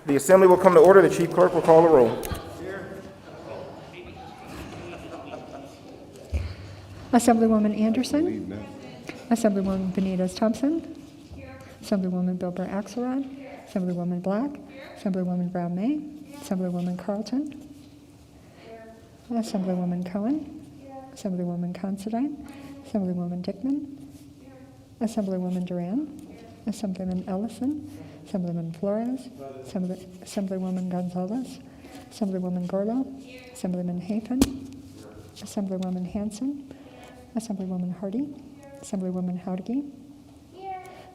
The assembly will come to order. The chief clerk will call the roll. Assemblywoman Anderson. Assemblywoman Benitez Thompson. Assemblywoman Bilber Axelrod. Assemblywoman Black. Assemblywoman Brown May. Assemblywoman Carlton. Assemblywoman Cohen. Assemblywoman Considine. Assemblywoman Dickman. Assemblywoman Duran. Assemblyman Ellison. Assemblyman Flores. Assemblywoman Gonzalez. Assemblywoman Gorlo. Assemblyman Hafen. Assemblywoman Hanson. Assemblywoman Hardy. Assemblywoman Howdege.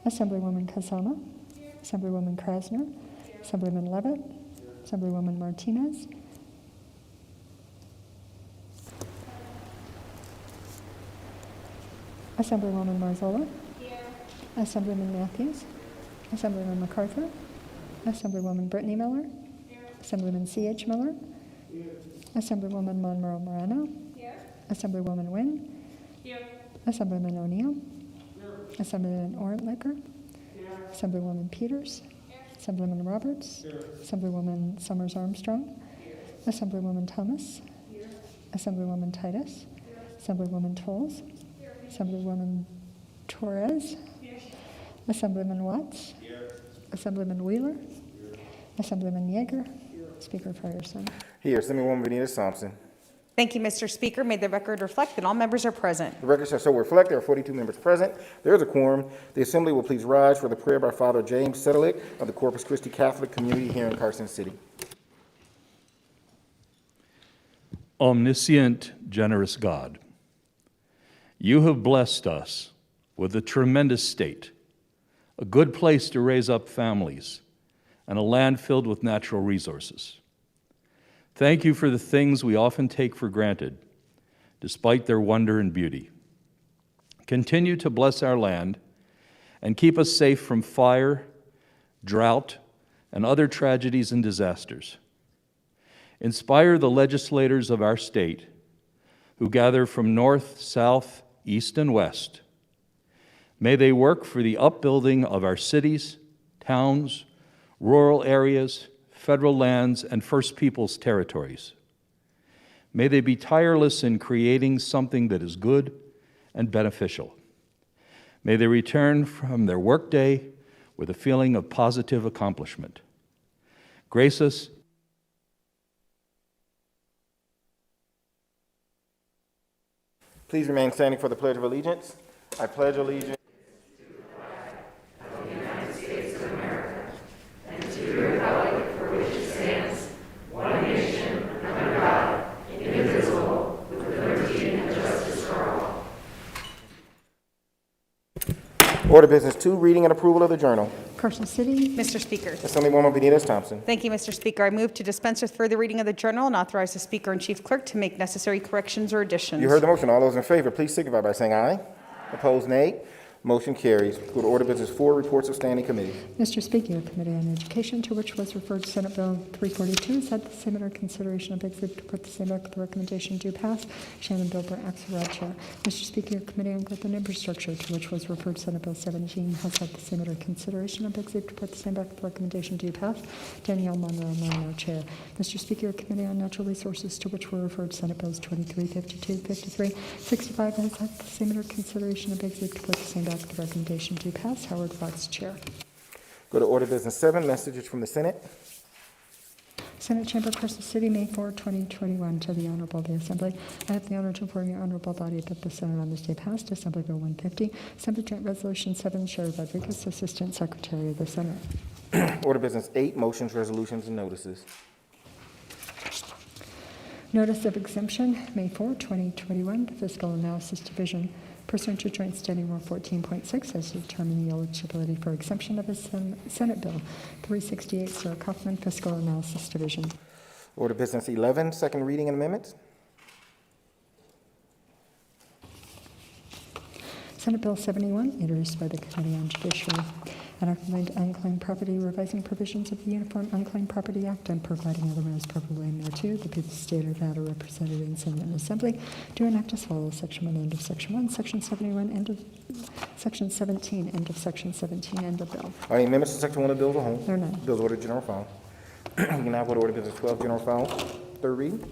Assemblywoman Kasama. Assemblywoman Krasner. Assemblyman Levitt. Assemblywoman Martinez. Assemblywoman Marzola. Assemblyman Matthews. Assemblyman MacArthur. Assemblywoman Brittany Miller. Assemblyman C.H. Miller. Assemblywoman Monroe Moreno. Assemblywoman Wynn. Assemblyman O'Neill. Assemblyman Orentlicker. Assemblywoman Peters. Assemblyman Roberts. Assemblywoman Summers Armstrong. Assemblywoman Thomas. Assemblywoman Titus. Assemblywoman Tolles. Assemblywoman Torres. Assemblyman Watts. Assemblyman Wheeler. Assemblyman Yeager. Speaker Frierson. Here, Assemblywoman Benitez Thompson. Thank you, Mr. Speaker. May the record reflect that all members are present. The record shall so reflect there are 42 members present. There is a quorum. The assembly will please rise for the prayer by Father James Sedelic of the Corpus Christi Catholic Community here in Carson City. Omniscient, generous God, you have blessed us with a tremendous state, a good place to raise up families, and a land filled with natural resources. Thank you for the things we often take for granted, despite their wonder and beauty. Continue to bless our land and keep us safe from fire, drought, and other tragedies and disasters. Inspire the legislators of our state who gather from north, south, east, and west. May they work for the upbuilding of our cities, towns, rural areas, federal lands, and First Peoples territories. May they be tireless in creating something that is good and beneficial. May they return from their workday with a feeling of positive accomplishment. Grace us. Please remain standing for the Pledge of Allegiance. I pledge allegiance. Order business 2, reading and approval of the journal. Carson City. Mr. Speaker. Assemblywoman Benitez Thompson. Thank you, Mr. Speaker. I move to dispense with further reading of the journal and authorize the Speaker and Chief Clerk to make necessary corrections or additions. You heard the motion. All those in favor, please signify by saying aye. Opposed, nay. Motion carries. Go to order business 4, reports of standing committee. Mr. Speaker, your Committee on Education, to which was referred Senate Bill 342, is at the same under consideration of exhibit to put the same back with the recommendation do pass. Shannon Bilber, Axelrod, Chair. Mr. Speaker, your Committee on Growth and Infrastructure, to which was referred Senate Bill 17, has had the same under consideration of exhibit to put the same back with the recommendation do pass. Danielle Monroe, Chair. Mr. Speaker, your Committee on Natural Resources, to which were referred Senate Bills 23, 52, 53, 65, has had the same under consideration of exhibit to put the same back with the recommendation do pass. Howard Fox, Chair. Go to order business 7, messages from the Senate. Senate Chamber, Carson City, May 4, 2021. To the Honorable the Assembly. I have the honor to inform your Honorable body that the Senate on this day passed Assembly Bill 150, Assembly Joint Resolution 7, Sherry Rodriguez, Assistant Secretary of the Senate. Order business 8, motions, resolutions, and notices. Notice of exemption, May 4, 2021, to Fiscal Analysis Division. Pursuant to Joint Standing Rule 14.6, as to determine the eligibility for exemption of a Senate Bill 368, Sarah Kaufman, Fiscal Analysis Division. Order business 11, second reading and amendments. Senate Bill 71, introduced by the Committee on Judiciary, and recommend unclaimed property, revising provisions of the Uniform Unclaimed Property Act and providing otherwise properly thereto. The people of the state of Nevada represented in Senate and Assembly do enact as follows: Section 1, end of Section 1, Section 71, end of Section 17, end of Section 17, end of bill. Are any amendments to Section 1 of the bill as a whole? There are none. Bills ordered general file. We can now go to order business 12, general file, third reading.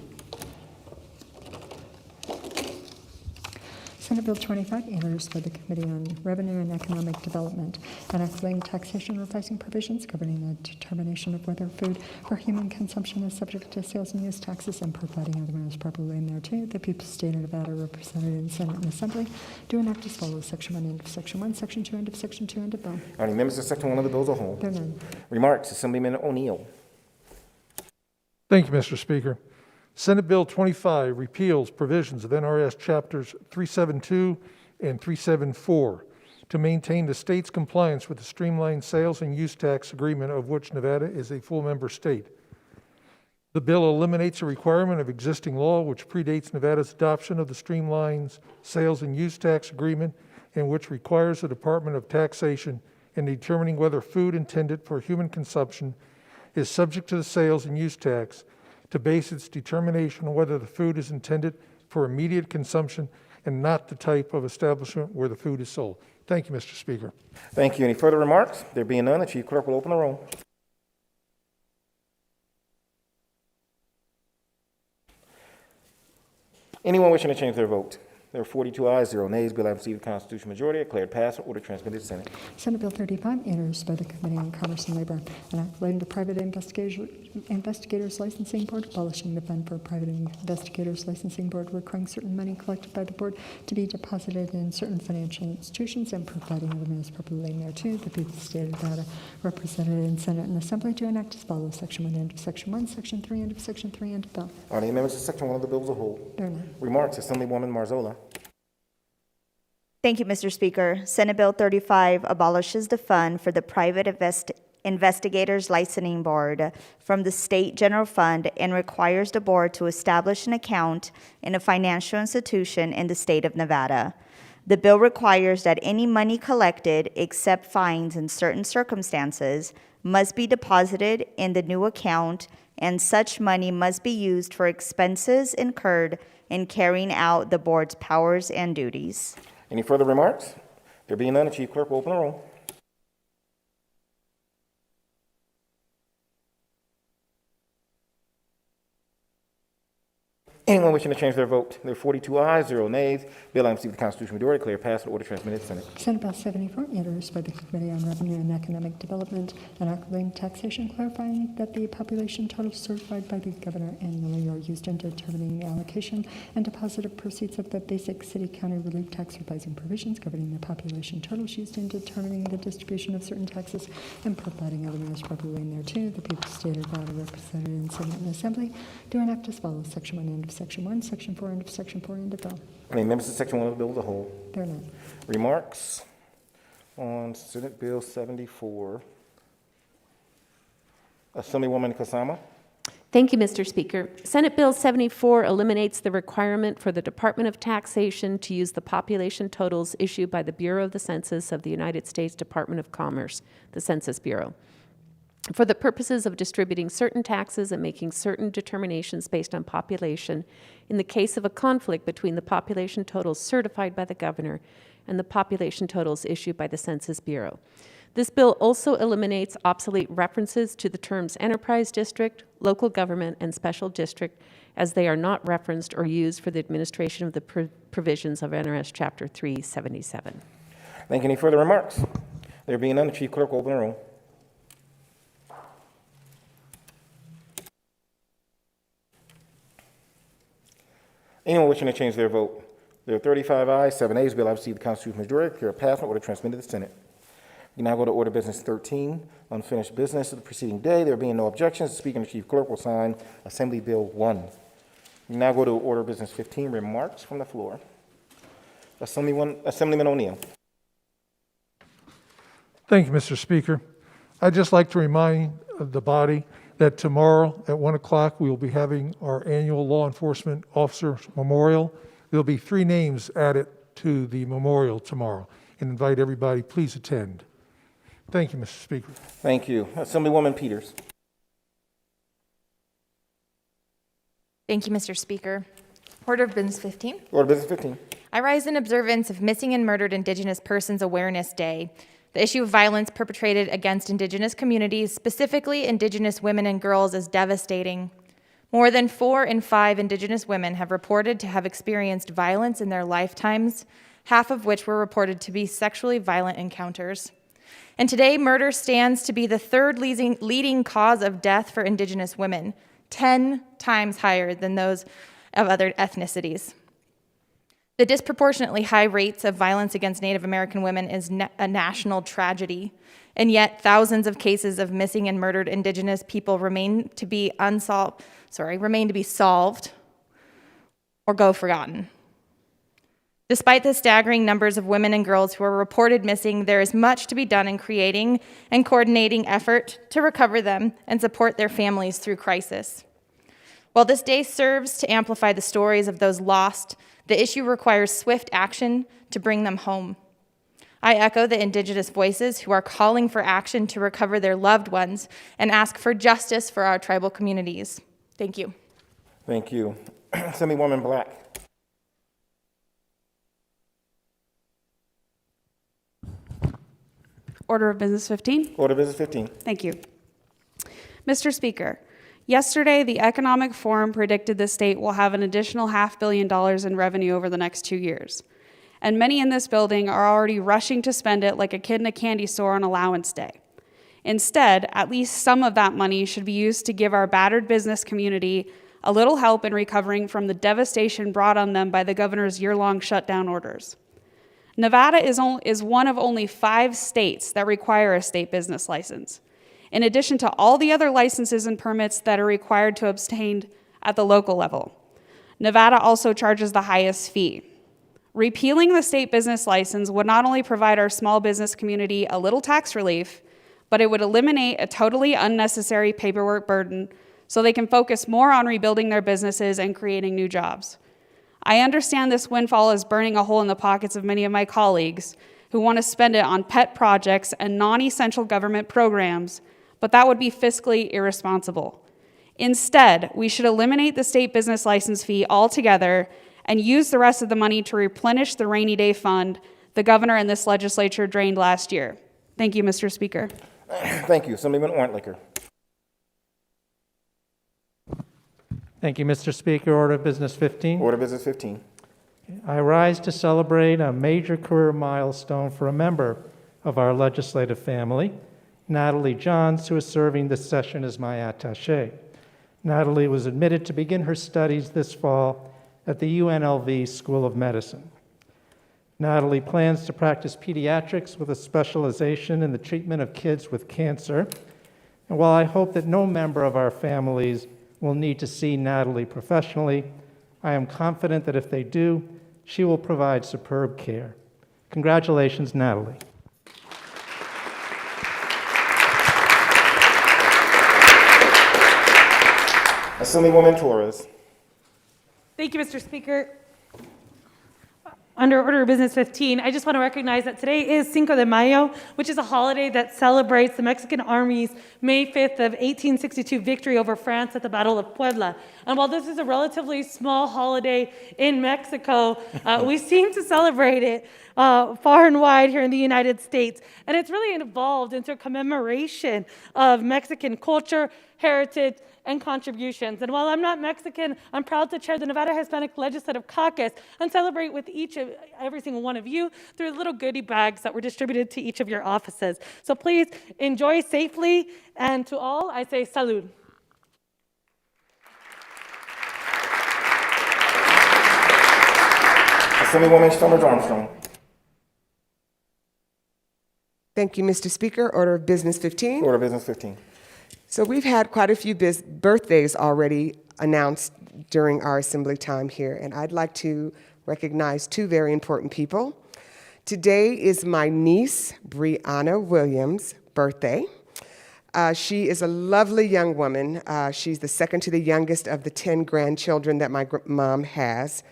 Senate Bill 25, introduced by the Committee on Revenue and Economic Development, enacting taxation revising provisions governing the determination of whether food for human consumption is subject to sales and use taxes and providing other matters properly in thereto. The people of the state of Nevada, represented in Senate and Assembly, do enact as follows: Section 1, end of Section 1, Section 2, end of Section 2, end of bill. Are any members of section 1 of the bill as a whole? There are none. Remarks, Assemblyman O'Neill. Thank you, Mr. Speaker. Senate Bill 25 repeals provisions of NRS Chapters 372 and 374 to maintain the state's compliance with the streamlined sales and use tax agreement of which Nevada is a full member state. The bill eliminates a requirement of existing law which predates Nevada's adoption of the streamlined sales and use tax agreement and which requires the Department of Taxation in determining whether food intended for human consumption is subject to the sales and use tax to base its determination on whether the food is intended for immediate consumption and not the type of establishment where the food is sold. Thank you, Mr. Speaker. Thank you. Any further remarks? There being none, the chief clerk will open the roll. Anyone wishing to change their vote? There are 42 ayes, 0 nays. Bill having received the constitutional majority, declared passed. Order transmitted to Senate. Senate Bill 35, introduced by the Committee on Commerce and Labor, an act relating to private investigators licensing board, abolishing the fund for private investigators licensing board, requiring certain money collected by the board to be deposited in certain financial institutions and providing other means properly thereto. The people of the state of Nevada, represented in Senate and Assembly, do enact as follows: Section 1, end of Section 1, Section 3, end of Section 3, end of bill. Are any members of section 1 of the bill as a whole? There are none. Remarks, Assemblywoman Marzola. Thank you, Mr. Speaker. Senate Bill 35 abolishes the fund for the Private Investigators Licensing Board from the State General Fund and requires the board to establish an account in a financial institution in the state of Nevada. The bill requires that any money collected, except fines in certain circumstances, must be deposited in the new account, and such money must be used for expenses incurred in carrying out the board's powers and duties. Any further remarks? There being none, the chief clerk will open the roll. Anyone wishing to change their vote? There are 42 ayes, 0 nays. Bill having received the constitutional majority, declared passed. Order transmitted to Senate. Senate Bill 74, introduced by the Committee on Revenue and Economic Development, an act relating to taxation, clarifying that the population totals certified by the governor annually are used in determining the allocation and deposit of proceeds of the basic city-county relief tax, revising provisions governing the population totals used in determining the distribution of certain taxes and providing other measures properly in thereto. The people of the state of Nevada, represented in Senate and Assembly, do enact as follows: Section 1, end of Section 1, Section 4, end of Section 4, end of bill. Any members of section 1 of the bill as a whole? There are none. Remarks on Senate Bill 74. Assemblywoman Kasama. Thank you, Mr. Speaker. Senate Bill 74 eliminates the requirement for the Department of Taxation to use the population totals issued by the Bureau of the Census of the United States Department of Commerce, the Census Bureau, for the purposes of distributing certain taxes and making certain determinations based on population in the case of a conflict between the population totals certified by the governor and the population totals issued by the Census Bureau. This bill also eliminates obsolete references to the terms enterprise district, local government, and special district, as they are not referenced or used for the administration of the provisions of NRS Chapter 377. Thank you. Any further remarks? There being none, the chief clerk will open the roll. Anyone wishing to change their vote? There are 35 ayes, 7 nays. Bill have received the constitutional majority, declared passed. Order transmitted to the Senate. We now go to order business 13, unfinished business of the preceding day. There being no objections, the Speaker and the Chief Clerk will sign Assembly Bill 1. We now go to order business 15, remarks from the floor. Assemblyman O'Neill. Thank you, Mr. Speaker. I'd just like to remind the body that tomorrow at 1 o'clock we will be having our annual Law Enforcement Officer Memorial. There'll be 3 names added to the memorial tomorrow, and invite everybody, please attend. Thank you, Mr. Speaker. Thank you. Assemblywoman Peters. Thank you, Mr. Speaker. Order of Business 15. Order business 15. I rise in observance of Missing and Murdered Indigenous Persons Awareness Day The issue of violence perpetrated against Indigenous communities, specifically Indigenous women and girls, is devastating. More than 4 in 5 Indigenous women have reported to have experienced violence in their lifetimes, half of which were reported to be sexually violent encounters. And today, murder stands to be the third leading cause of death for Indigenous women, 10 times higher than those of other ethnicities. The disproportionately high rates of violence against Native American women is a national tragedy, and yet thousands of cases of missing and murdered Indigenous people remain to be solved or go forgotten. Despite the staggering numbers of women and girls who are reported missing, there is much to be done in creating and coordinating effort to recover them and support their families through crisis. While this day serves to amplify the stories of those lost, the issue requires swift action to bring them home. I echo the Indigenous voices who are calling for action to recover their loved ones and ask for justice for our tribal communities. Thank you. Thank you. Assemblywoman Black. Order of Business 15. Order Business 15. Thank you. Mr. Speaker, yesterday the Economic Forum predicted the state will have an additional $500 million in revenue over the next 2 years. And many in this building are already rushing to spend it like a kid in a candy store on allowance day. Instead, at least some of that money should be used to give our battered business community a little help in recovering from the devastation brought on them by the governor's year-long shutdown orders. Nevada is one of only 5 states that require a state business license, in addition to all the other licenses and permits that are required to obtain at the local level. Nevada also charges the highest fee. Repealing the state business license would not only provide our small business community a little tax relief, but it would eliminate a totally unnecessary paperwork burden so they can focus more on rebuilding their businesses and creating new jobs. I understand this windfall is burning a hole in the pockets of many of my colleagues who want to spend it on pet projects and non-essential government programs, but that would be fiscally irresponsible. Instead, we should eliminate the state business license fee altogether and use the rest of the money to replenish the rainy day fund the governor and this legislature drained last year. Thank you, Mr. Speaker. Thank you. Assemblyman Orntlicher. Thank you, Mr. Speaker. Order of Business 15. Order Business 15. I rise to celebrate a major career milestone for a member of our legislative family, Natalie Johns, who is serving this session as my attaché. Natalie was admitted to begin her studies this fall at the UNLV School of Medicine. Natalie plans to practice pediatrics with a specialization in the treatment of kids with cancer. And while I hope that no member of our families will need to see Natalie professionally, I am confident that if they do, she will provide superb care. Congratulations, Natalie. Assemblywoman Torres. Thank you, Mr. Speaker. Under Order of Business 15, I just want to recognize that today is Cinco de Mayo, which is a holiday that celebrates the Mexican Army's May 5th of 1862 victory over France at the Battle of Puebla. And while this is a relatively small holiday in Mexico, we seem to celebrate it far and wide here in the United States. And it's really evolved into a commemoration of Mexican culture, heritage, and contributions. And while I'm not Mexican, I'm proud to chair the Nevada Hispanic Legislative Caucus and celebrate with every single one of you through little goodie bags that were distributed to each of your offices. So please enjoy safely, and to all, I say salud. Assemblywoman Summers Armstrong. Thank you, Mr. Speaker. Order of Business 15. Order Business 15. So we've had quite a few birthdays already announced during our assembly time here, and I'd like to recognize 2 very important people. Today is my niece, Brianna Williams' birthday. She is a lovely young woman. She's the second to the youngest of the 10 grandchildren that my mom has.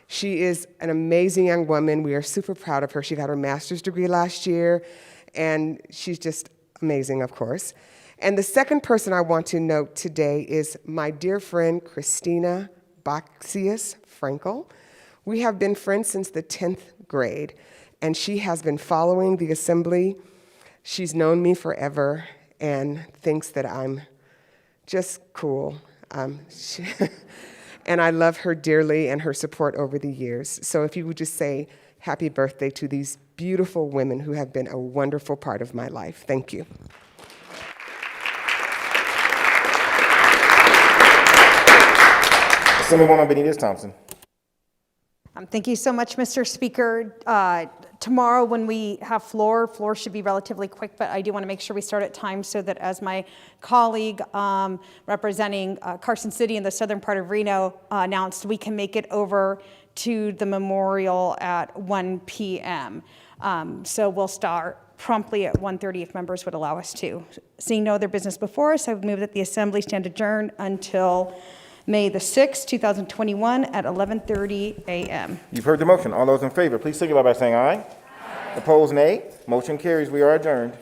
She is an amazing young woman. We are super proud of her. She got her master's degree last year, and she's just amazing, of course. And the second person I want to note today is my dear friend, Christina Baxius Frankel. We have been friends since the 10th grade, and she has been following the assembly She's known me forever and thinks that I'm just cool. And I love her dearly and her support over the years. So if you would just say happy birthday to these beautiful women who have been a wonderful part of my life. Thank you. Assemblywoman Benitez Thompson. Thank you so much, Mr. Speaker. Tomorrow when we have floor should be relatively quick, but I do want to make sure we start at time so that as my colleague representing Carson City in the southern part of Reno announced, we can make it over to the memorial at 1 p.m. So we'll start promptly at 1:30 if members would allow us to. Seeing no other business before us, I would move that the Assembly stand adjourned until May the 6th, 2021 at 11:30 a.m. You've heard the motion. All those in favor, please signify by saying aye. Opposed, nay. Motion carries. We are adjourned.